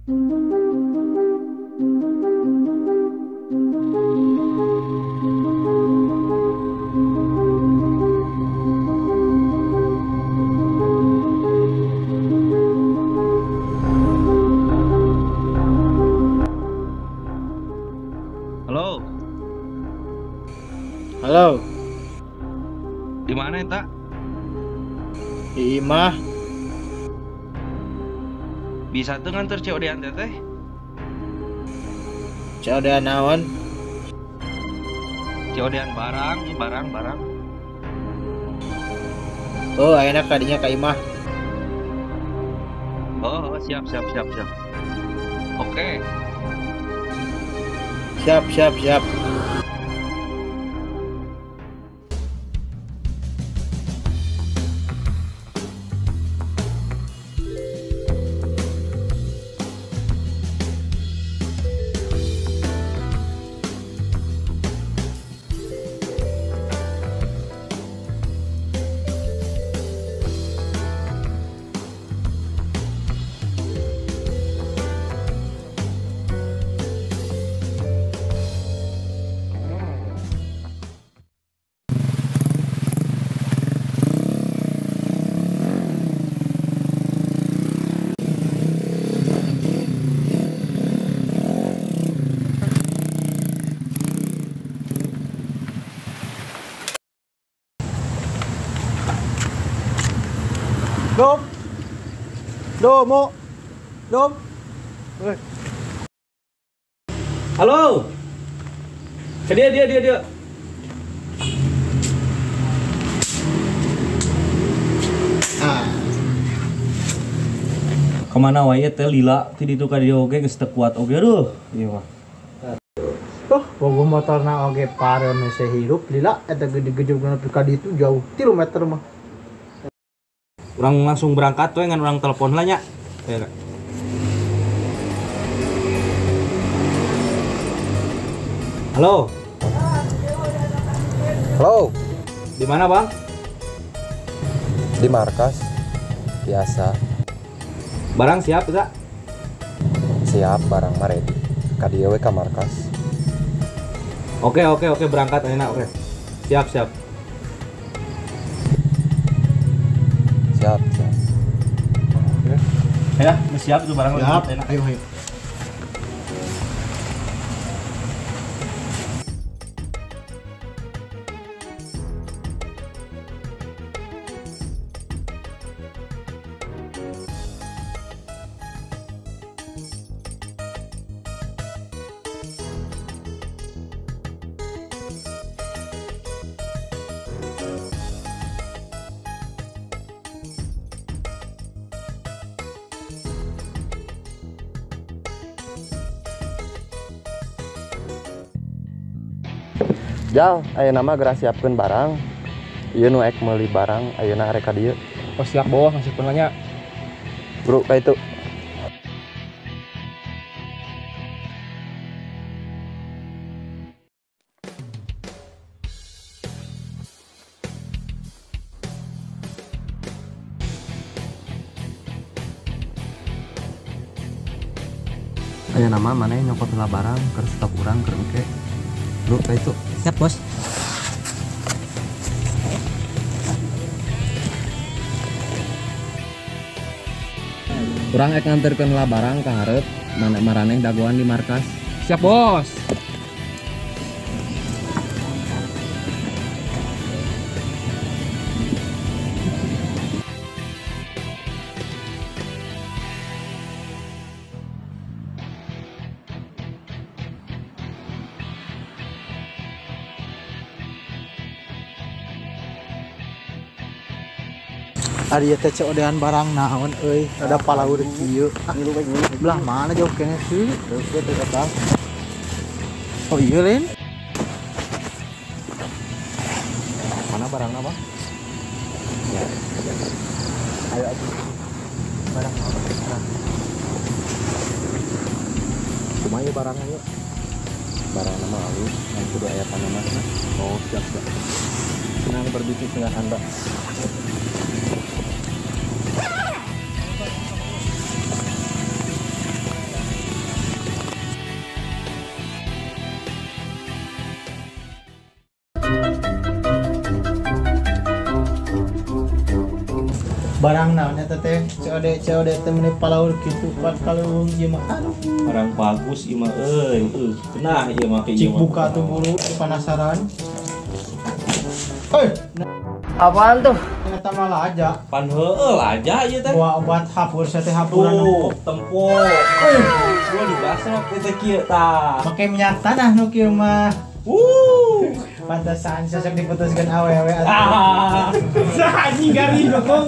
Halo, Halo, di mana ya, Tak? di imah. Bisa tuh nganter COD-an teh? Coda naon? COD-an barang. Oh, ayeuna kadinya ka imah. Oh, siap. Oke, Siap. Dom. Domo. Dom. Woi. Halo. Dia. Ah, Kemana wae teh lila ti ditu ka dia oge geus teu kuat oge aduh. Ieu mah. bogo motorna oge pareun se hirup lila eta gede-gede nepi ka ditu jauh 3 meter mah. Urang langsung berangkat we ngan urang telepon lah nya. Halo. Halo, Di mana, Bang? di markas. Biasa, Barang siap enggak? siap barang mah ready. Ka dieu we ka markas. Oke, berangkat ayeuna oke. Siap. Siap. Ya, siap itu barang Siap. Ayo. Jal, ayeuna mah geura siapkeun barang. Ieu nu ek meuli barang ayeuna rek ka dieu. Oh, siap bawah ngasih penanya. Bro, ka itu. Ayeuna mah maneh nyokot heula barang keur stok urang keur engke. Bro, ka itu. Siap, Bos. Urang ek nganterkeun heula barang ka hareup, maraneh dagoan di markas. Siap, Bos. Ari teh codean barang naon euy, ada palaur kieu. Belah mana jauh kene sih? Teu datang. Oh iya, Len. Mana barangna, Bang? Ayo aja. Barang naon? Kumaha barangna yuk? Barangna mah halus, yang kudu aya tanaman. Oh, siap. Senang berbisnis dengan Anda. barang naon eta teh COD teh meuni palaur kitu kuat kalau ieu mah aduh Barang bagus ieu mah euy. Cenah ieu mah cik buka tuh buru penasaran. Apaan tuh? Eta malah aja Pan heueul aja ieu teh. bawa obat hapur teh hapuran Tuh, tempo. Gua digasok teh kieu tah. make minyak tanah nu kieu mah pantesan sosok diputuskeun awewe Ah. anjing gari dong